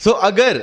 अगर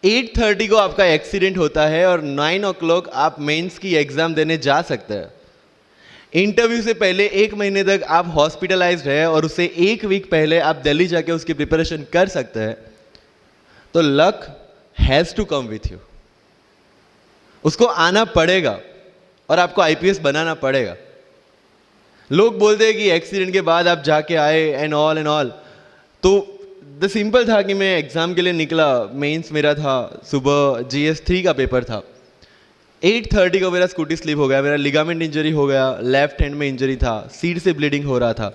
8:30 को आपका एक्सीडेंट होता है और 9 o'clock आप मेंस की एग्जाम देने जा सकते हैं, इंटरव्यू से पहले 1 महीने तक आप हॉस्पिटलाइज्ड है और उससे 1 वीक पहले आप दिल्ली जाके उसकी प्रिपरेशन कर सकते हैं, तो luck has to come with you. उसको आना पड़ेगा और आपको आईपीएस बनाना पड़ेगा। लोग बोलते हैं कि एक्सीडेंट के बाद आप जाके आए एंड ऑल, तो द सिंपल था कि मैं एग्जाम के लिए निकला, मेंस मेरा था, सुबह GS3 का पेपर था। 8:30 को मेरा स्कूटी स्लिप हो गया, मेरा लिगामेंट इंजरी हो गया, लेफ्ट हैंड में इंजरी था, सीट से ब्लीडिंग हो रहा था।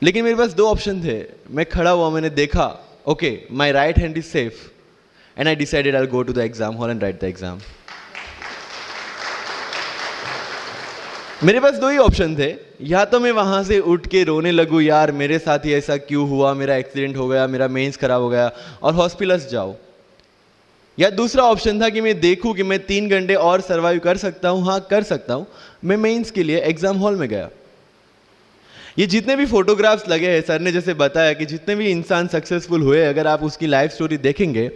लेकिन मेरे पास 2 ऑप्शन थे। मैं खड़ा हुआ, मैंने देखा, okay my right hand is safe, and I decided I go to the exam hall and write the exam. मेरे पास 2 ही ऑप्शन थे, या तो मैं वहां से उठ के रोने लगूं, यार मेरे साथ ही ऐसा क्यों हुआ, मेरा एक्सीडेंट हो गया, मेरा मेंस खराब हो गया, और हॉस्पिटल जाओ। या दूसरा ऑप्शन था कि मैं देखूं कि मैं 3 घंटे और सर्वाइव कर सकता हूं। हाँ, कर सकता हूं। मैं मेंस के लिए एग्जाम हॉल में गया। ये जितने भी फोटोग्राफ्स लगे हैं, सर ने जैसे बताया कि जितने भी इंसान सक्सेसफुल हुए, अगर आप उसकी लाइफ स्टोरी देखेंगे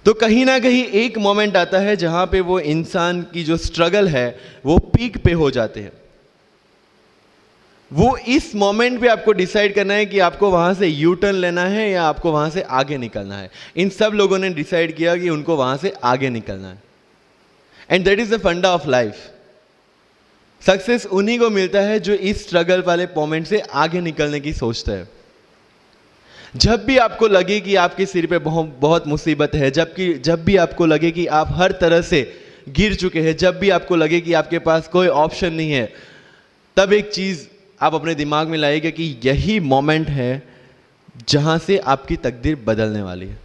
तो कहीं ना कहीं एक मोमेंट आता है जहां पे वो इंसान की जो स्ट्रगल है वो पीक पे हो जाते हैं। वो इस मोमेंट पे आपको डिसाइड करना है कि आपको वहां से यू टर्न लेना है या आपको वहां से आगे निकलना है। इन सब लोगों ने डिसाइड किया कि उनको वहां से आगे निकलना है, एंड दैट इज द फंडा ऑफ लाइफ। सक्सेस उन्हीं को मिलता है जो इस स्ट्रगल वाले मोमेंट से आगे निकलने की सोचता है। जब भी आपको लगे कि आपके सिर पे बहुत मुसीबत है, जब भी आपको लगे कि आप हर तरह से गिर चुके हैं, जब भी आपको लगे कि आपके पास कोई ऑप्शन नहीं है, तब एक चीज आप अपने दिमाग में लाइएगा कि यही मोमेंट है जहां से आपकी तकदीर बदलने वाली है।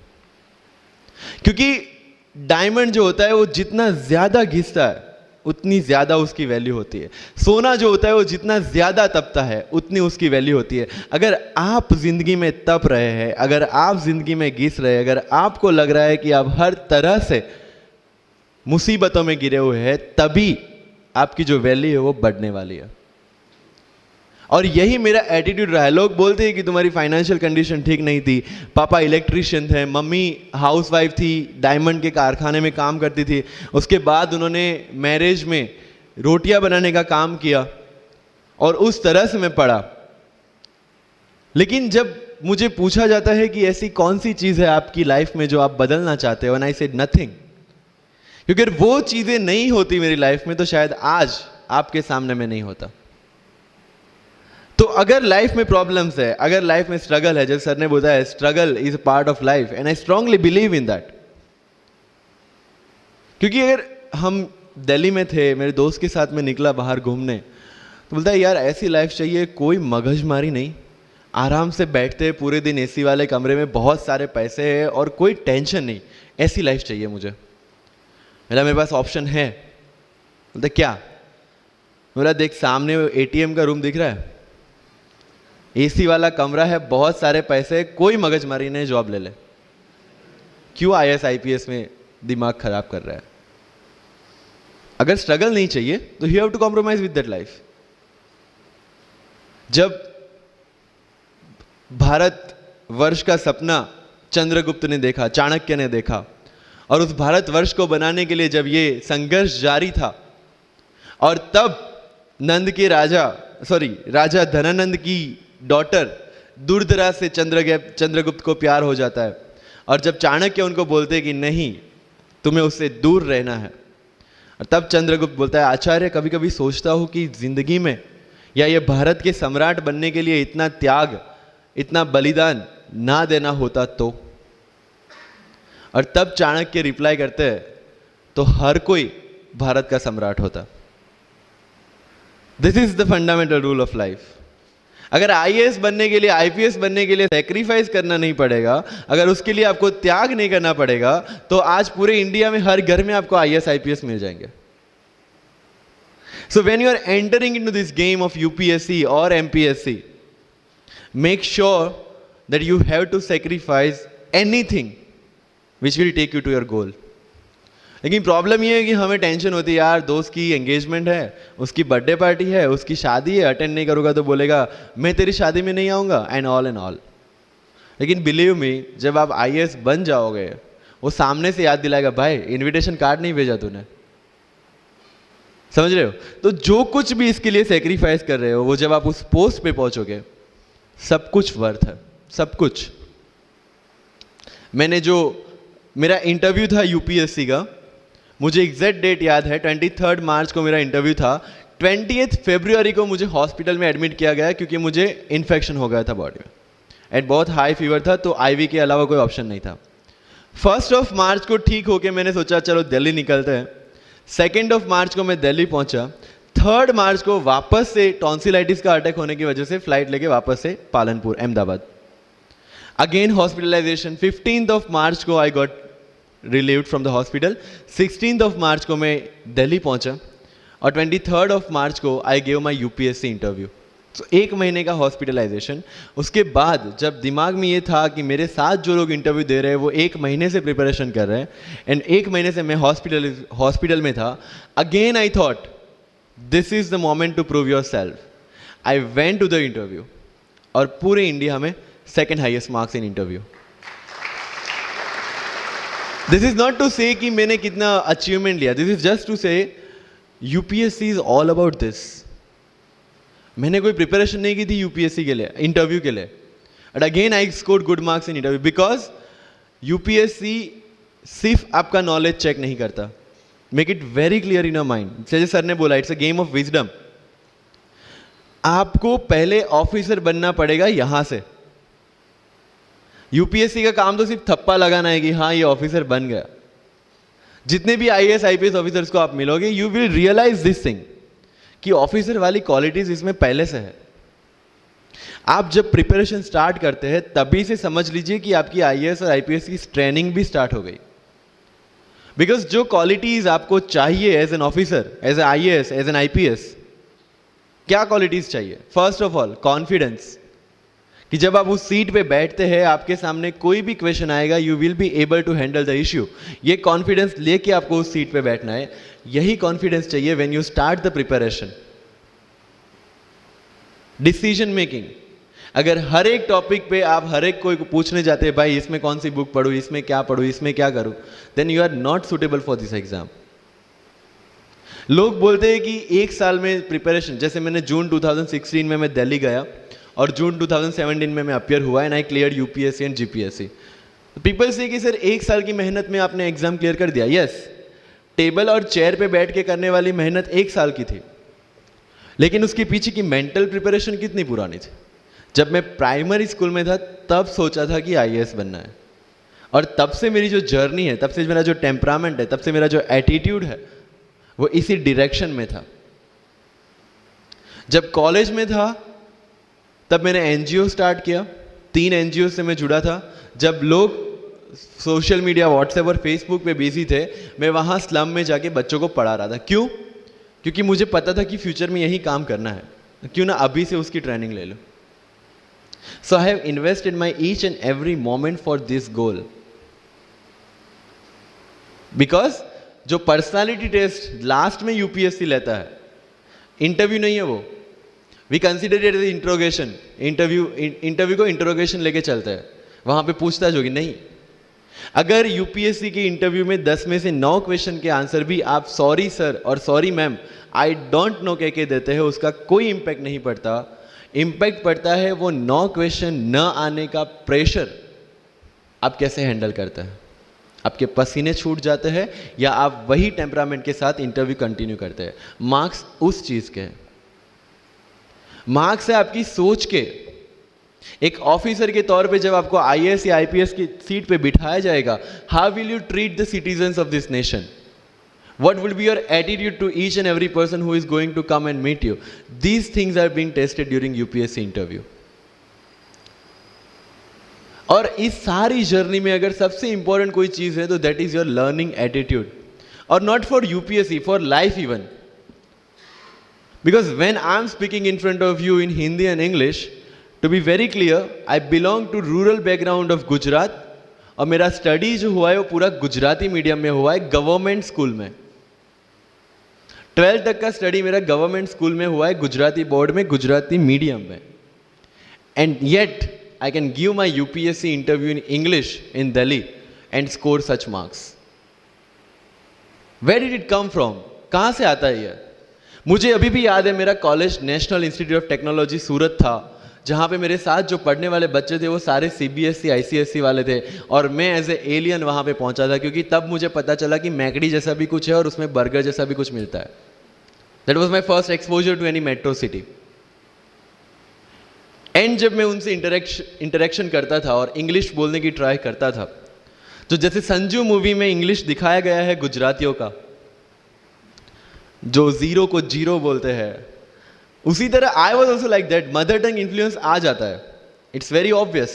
क्योंकि डायमंड जो होता है वो जितना ज्यादा घिसता है उतनी ज्यादा उसकी वैल्यू होती है। सोना जो होता है वो जितना ज्यादा तपता है उतनी उसकी वैल्यू होती है। अगर आप जिंदगी में तप रहे हैं, अगर आप जिंदगी में घिस रहे हैं, अगर आपको लग रहा है कि आप हर तरह से मुसीबतों में गिरे हुए हैं, तभी आपकी जो वैल्यू है वो बढ़ने वाली है। और यही मेरा एटीट्यूड रहा है। लोग बोलते हैं कि तुम्हारी फाइनेंशियल कंडीशन ठीक नहीं थी, पापा इलेक्ट्रिशियन थे, मम्मी हाउसवाइफ थी, डायमंड के कारखाने में काम करती थी, उसके बाद उन्होंने मैरिज में रोटियां बनाने का काम किया और उस तरह से मैं पढ़ा। लेकिन जब मुझे पूछा जाता है कि ऐसी कौन सी चीज है आपकी लाइफ में जो आप बदलना चाहते हो, एंड आई सेड नथिंग। क्योंकि अगर वो चीजें नहीं होती मेरी लाइफ में तो शायद आज आपके सामने में नहीं होता। तो अगर लाइफ में प्रॉब्लम्स है, अगर लाइफ में स्ट्रगल है, जैसे सर ने बोला है struggle is a part of life, and I strongly believe in that. क्योंकि अगर हम दिल्ली में थे, मेरे दोस्त के साथ में निकला बाहर घूमने, तो बोलता है यार ऐसी लाइफ चाहिए, कोई मगजमारी नहीं, आराम से बैठते पूरे दिन एसी वाले कमरे में, बहुत सारे पैसे हैं और कोई टेंशन नहीं, ऐसी लाइफ चाहिए मुझे। मेरे पास ऑप्शन है। बोलता क्या? बोला देख सामने एटीएम का रूम दिख रहा है, एसी वाला कमरा है, बहुत सारे पैसे, कोई मगजमारी नहीं, जॉब ले ले। क्यों IAS IPS में दिमाग खराब कर रहा है? अगर स्ट्रगल नहीं चाहिए तो you have to compromise with that life. जब भारत वर्ष का सपना चंद्रगुप्त ने देखा, चाणक्य ने देखा, और उस भारत वर्ष को बनाने के लिए जब ये संघर्ष जारी था, और तब नंद के राजा धनानंद की डॉटर दुर्धरा से चंद्रगुप्त को प्यार हो जाता है, और जब चाणक्य उनको बोलते हैं कि नहीं तुम्हें उससे दूर रहना है, और तब चंद्रगुप्त बोलता है आचार्य कभी कभी सोचता हूं कि जिंदगी में या ये भारत के सम्राट बनने के लिए इतना त्याग, इतना बलिदान ना देना होता तो। और तब चाणक्य रिप्लाई करते हैं तो हर कोई भारत का सम्राट होता। This is the fundamental rule of life. अगर IAS बनने के लिए, IPS बनने के लिए सेक्रीफाइस करना नहीं पड़ेगा, अगर उसके लिए आपको त्याग नहीं करना पड़ेगा, तो आज पूरे इंडिया में हर घर में आपको IAS IPS मिल जाएंगे। So when you are entering into this game of UPSC or MPSC, make sure that you have to sacrifice anything which will take you to your goal. लेकिन प्रॉब्लम ये है कि हमें टेंशन होती है, यार दोस्त की एंगेजमेंट है, उसकी बर्थडे पार्टी है, उसकी शादी है, अटेंड नहीं करूंगा तो बोलेगा मैं तेरी शादी में नहीं आऊंगा, एंड ऑल। लेकिन बिलीव मी, जब आप आईएएस बन जाओगे, वो सामने से याद दिलाएगा, भाई इनविटेशन कार्ड नहीं भेजा तूने। समझ रहे हो? तो जो कुछ भी इसके लिए सेक्रीफाइस कर रहे हो, वो जब आप उस पोस्ट पे पहुंचोगे, सब कुछ वर्थ है, सब कुछ। मेरा इंटरव्यू था यूपीएससी का, मुझे एग्जैक्ट डेट याद है, 23 मार्च को मेरा इंटरव्यू था। 28 फरवरी को मुझे हॉस्पिटल में एडमिट किया गया क्योंकि मुझे इन्फेक्शन हो गया था बॉडी में, एंड बहुत हाई फीवर था, तो आईवी के अलावा कोई ऑप्शन नहीं था। 1 मार्च को ठीक होके मैंने सोचा चलो दिल्ली निकलते हैं। 2 मार्च को मैं दिल्ली पहुंचा। 3 मार्च को वापस से टॉन्सिलाइटिस का अटैक होने की वजह से फ्लाइट लेके वापस से पालनपुर, अहमदाबाद, अगेन हॉस्पिटलाइजेशन। 15 मार्च को I got relieved from the hospital. 16 मार्च को मैं दिल्ली पहुंचा और 23 मार्च को I gave my UPSC interview. तो 1 महीने का हॉस्पिटलाइजेशन। उसके बाद जब दिमाग में ये था कि मेरे साथ जो लोग इंटरव्यू दे रहे हैं वो 1 महीने से प्रिपरेशन कर रहे हैं, एंड 1 महीने से मैं हॉस्पिटल में था, again I thought this is the moment to prove yourself. I went to the interview और पूरे इंडिया में 2nd highest marks in interview. This is not to say कि मैंने कितना अचीवमेंट लिया, this is just to say UPSC is all about this. मैंने कोई preparation नहीं की थी यूपीएससी के लिए, इंटरव्यू के लिए, but again I scored good marks in interview, because UPSC सिर्फ आपका नॉलेज चेक नहीं करता। Make it very clear in your mind, जैसे सर ने बोला, it's a game of wisdom. आपको पहले ऑफिसर बनना पड़ेगा यहां से। यूपीएससी का काम तो सिर्फ थप्पा लगाना है कि हाँ ये ऑफिसर बन गया। जितने भी आईएएस आईपीएस ऑफिसर्स को आप मिलोगे, you will realise this thing कि ऑफिसर वाली क्वालिटीज इसमें पहले से है। आप जब प्रिपरेशन स्टार्ट करते हैं तभी से समझ लीजिए कि आपकी आईएएस और आईपीएस की ट्रेनिंग भी स्टार्ट हो गई। बिकॉज जो क्वालिटीज आपको चाहिए as an officer, as a IAS, as an IPS, क्या क्वालिटीज चाहिए? फर्स्ट ऑफ ऑल कॉन्फिडेंस, कि जब आप उस सीट पे बैठते हैं, आपके सामने कोई भी क्वेश्चन आएगा, you will be able to handle the issue. ये कॉन्फिडेंस लेके आपको उस सीट पे बैठना है। यही कॉन्फिडेंस चाहिए when you start the preparation. Decision making, अगर हर एक टॉपिक पे आप हर एक कोई को पूछने जाते हैं, भाई इसमें कौन सी बुक पढूं, इसमें क्या पढूं, इसमें क्या करूं, then you are not suitable for this exam. लोग बोलते हैं कि 1 साल में प्रिपरेशन, जैसे मैंने जून 2016 में मैं दिल्ली गया और जून 2017 में मैं अपियर हुआ and I clear UPSC and GPSC. People से कि सर 1 साल की मेहनत में आपने एग्जाम क्लियर कर दिया। यस, टेबल और चेयर पे बैठ के करने वाली मेहनत 1 साल की थी, लेकिन उसके पीछे की मेंटल प्रिपरेशन कितनी पुरानी थी। जब मैं प्राइमरी स्कूल में था तब सोचा था कि आईएएस बनना है, और तब से मेरी जो जर्नी है, तब से मेरा जो टेम्परामेंट है, तब से मेरा जो एटीट्यूड है, वो इसी डायरेक्शन में था। जब कॉलेज में था तब मैंने एनजीओ स्टार्ट किया, 3 एनजीओ से मैं जुड़ा था। जब लोग सोशल मीडिया, व्हाट्सएप और फेसबुक पे बिजी थे, मैं वहाँ स्लम में जाके बच्चों को पढ़ा रहा था। क्यों? क्योंकि मुझे पता था कि फ्यूचर में यही काम करना है, क्यों ना अभी से उसकी ट्रेनिंग ले लो। So I have invested my each and every moment for this goal. Because जो पर्सनालिटी टेस्ट लास्ट में यूपीएससी लेता है, इंटरव्यू नहीं है वो, we consider it as interrogation. Interview को इंट्रोगेशन लेके चलता है, वहां पे पूछताछ होगी नहीं। अगर यूपीएससी के इंटरव्यू में 10 में से 9 क्वेश्चन के आंसर भी आप सॉरी सर और sorry ma'am, I don't know कह के देते हैं, उसका कोई इंपैक्ट नहीं पड़ता। इंपैक्ट पड़ता है वो 9 क्वेश्चन न आने का प्रेशर आप कैसे हैंडल करते हैं। आपके पसीने छूट जाते हैं या आप वही टेम्परामेंट के साथ इंटरव्यू कंटिन्यू करते हैं। मार्क्स उस चीज के, मार्क्स है आपकी सोच के। एक ऑफिसर के तौर पे जब आपको आईएएस या आईपीएस की सीट पे बिठाया जाएगा, how will you treat the citizens of this nation? What will be your attitude to each and every person who is going to come and meet you? These things are being tested during UPSC interview. और इस सारी journey में अगर सबसे important कोई चीज है तो that is your learning attitude, और not for UPSC, for life even. Because when I am speaking in front of you in Hindi and English, to be very clear, I belong to rural background of Gujarat, और मेरा study जो हुआ है वो पूरा Gujarati medium में हुआ है, गवर्नमेंट स्कूल में। 12th तक का स्टडी मेरा गवर्नमेंट स्कूल में हुआ है, गुजराती बोर्ड में, गुजराती मीडियम में। And yet I can give my UPSC interview in English in Delhi and score such marks. Where did it come from? कहाँ से आता है ये? मुझे अभी भी याद है मेरा college National Institute of Technology Surat था, जहाँ पे मेरे साथ जो पढ़ने वाले बच्चे थे वो सारे CBSE ICSE वाले थे और मैं एज ए एलियन वहाँ पे पहुँचा था, क्योंकि तब मुझे पता चला कि मैकडी जैसा भी कुछ है और उसमें बर्गर जैसा भी कुछ मिलता है. That was my first exposure to any metro city. And जब मैं उनसे इंटरेक्शन करता था और इंग्लिश बोलने की ट्राई करता था, तो जैसे संजू मूवी में इंग्लिश दिखाया गया है गुजरातियों का, जो जीरो को जीरो बोलते हैं, उसी तरह I was also like that. Mother tongue influence आ जाता है, it's very obvious.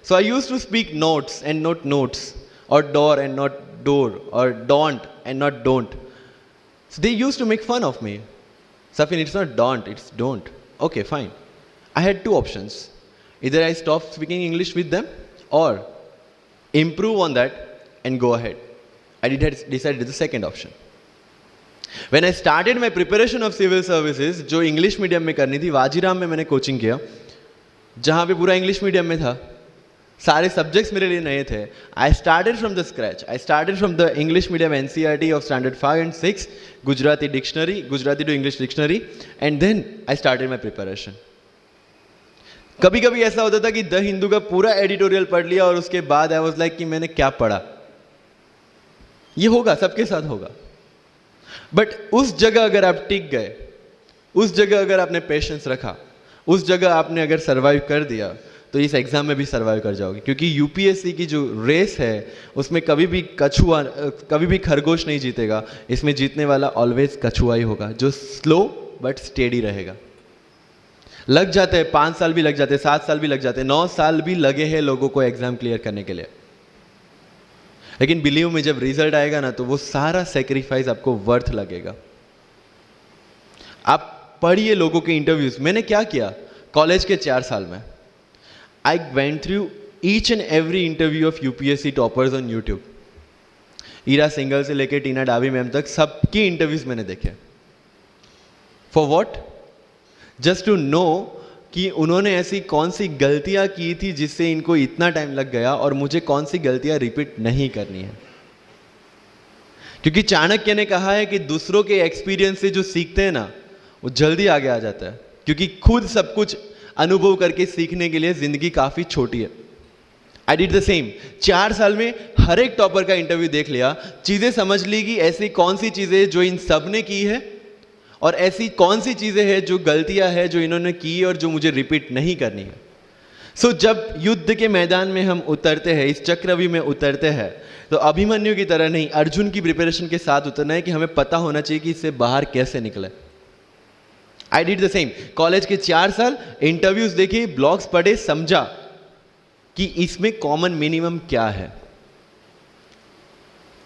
So I use to speak notes and not notes, और डोर एंड नॉट डोर, और don't and not don't. So they use to make fun of me. Safin, it's not don't, it's don't. Okay, fine. I had two options. Either I stop speaking English with them or improve on that and go ahead. I decided the second option. When I started my preparation of civil services, जो English medium में करनी थी, वाजीराम में मैंने coaching किया, जहाँ पे पूरा इंग्लिश मीडियम में था, सारे सब्जेक्ट्स मेरे लिए नए थे. I started from the scratch. I started from the English medium NCERT of standard 5 and 6, Gujarati dictionary, Gujarati to English dictionary, and then I started my preparation. कभी कभी ऐसा होता था कि द हिंदू का पूरा एडिटोरियल पढ़ लिया और उसके बाद आई वॉज लाइक कि मैंने क्या पढ़ा. ये होगा, सबके साथ होगा. बट उस जगह अगर आप टिक गए, उस जगह अगर आपने पेशेंस रखा, उस जगह आपने अगर सर्वाइव कर दिया, तो इस एग्जाम में भी सर्वाइव कर जाओगे. क्योंकि यूपीएससी की जो रेस है उसमें कभी भी कछुआ, कभी भी खरगोश नहीं जीतेगा. इसमें जीतने वाला ऑलवेज कछुआ ही होगा, जो स्लो बट स्टेडी रहेगा. लग जाते हैं 5 साल भी लग जाते हैं, 7 साल भी लग जाते हैं, 9 साल भी लगे हैं लोगों को एग्जाम क्लियर करने के लिए. लेकिन बिलीव में जब रिजल्ट आएगा ना, तो वो सारा सेक्रीफाइस आपको वर्थ लगेगा. आप पढ़िए लोगों के इंटरव्यूज. मैंने क्या किया कॉलेज के 4 साल में, I went through each and every interview of UPSC toppers on YouTube. Ira Singhal से लेकर टीना डाबी मैम तक सबकी इंटरव्यूज मैंने देखे. For what? Just to know कि उन्होंने ऐसी कौन सी गलतियां की थी जिससे इनको इतना टाइम लग गया, और मुझे कौन सी गलतियां रिपीट नहीं करनी है. क्योंकि चाणक्य ने कहा है कि दूसरों के एक्सपीरियंस से जो सीखते हैं ना, वो जल्दी आगे आ जाता है. क्योंकि खुद सब कुछ अनुभव करके सीखने के लिए जिंदगी काफी छोटी है. I did the same. 4 साल में हर एक टॉपर का इंटरव्यू देख लिया, चीजें समझ ली कि ऐसी कौन सी चीजें जो इन सब ने की है, और ऐसी कौन सी चीजें हैं जो गलतियां हैं जो इन्होंने की और जो मुझे रिपीट नहीं करनी है. सो जब युद्ध के मैदान में हम उतरते हैं, इस चक्रव्यूह में उतरते हैं, तो अभिमन्यु की तरह नहीं, अर्जुन की प्रिपरेशन के साथ उतरना है कि हमें पता होना चाहिए कि इससे बाहर कैसे निकले. I did the same. College के 4 साल इंटरव्यूज देखे, ब्लॉग्स पढ़े, समझा कि इसमें कॉमन मिनिमम क्या है.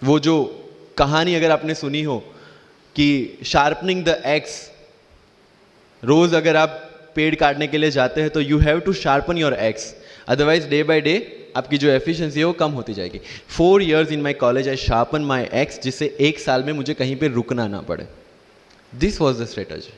वो जो कहानी अगर आपने सुनी हो कि शार्पनिंग द एक्स, रोज अगर आप पेड़ काटने के लिए जाते हैं तो you have to sharpen your axe, otherwise day by day आपकी जो एफिशिएंसी है वो कम होती जाएगी. 4 years in my college I sharpen my x, जिससे 1 साल में मुझे कहीं पे रुकना ना पड़े. This was the strategy.